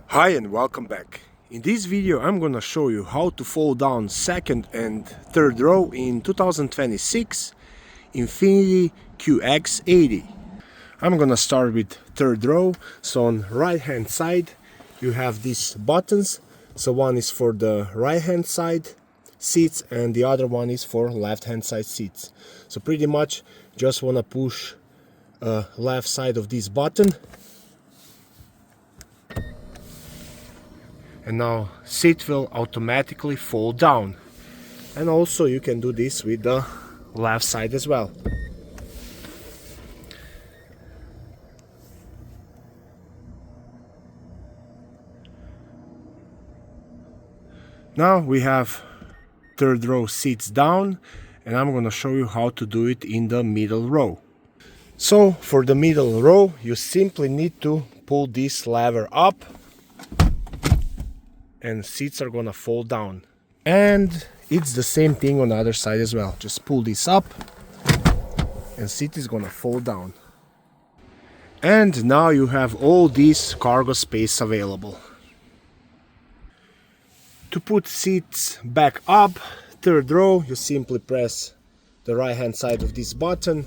Hi and welcome back. In this video I'm gonna show you how to fold down second and third row in 2026 Infiniti QX80. I'm gonna start with third row. So on right hand side you have these buttons. So one is for the right hand side seats and the other one is for left hand side seats. So pretty much just wanna push left side of this button. And now seat will automatically fold down. And also you can do this with the left side as well. Now we have third row seats down, and I'm gonna show you how to do it in the middle row. So for the middle row you simply need to pull this lever up and seats are gonna fold down. And it's the same thing on the other side as well. Just pull this up and seat is gonna fold down. And now you have all this cargo space available. To put seats back up, third row, you simply press the right hand side of this button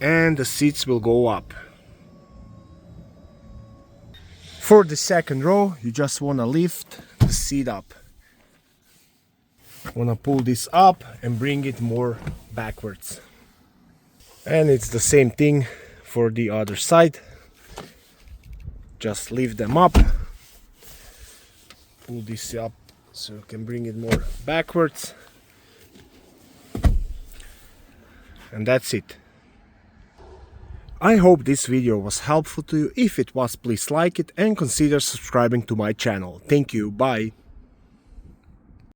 and the seats will go up. For the second row, you just want to lift the seat up. Want to pull this up and bring it more backwards. And it's the same thing for the other side. Just lift them up. Pull this up so you can bring it more backwards. And that's it. I hope this video was helpful to you. If it was, please like it and consider subscribing to my channel. Thank you, bye.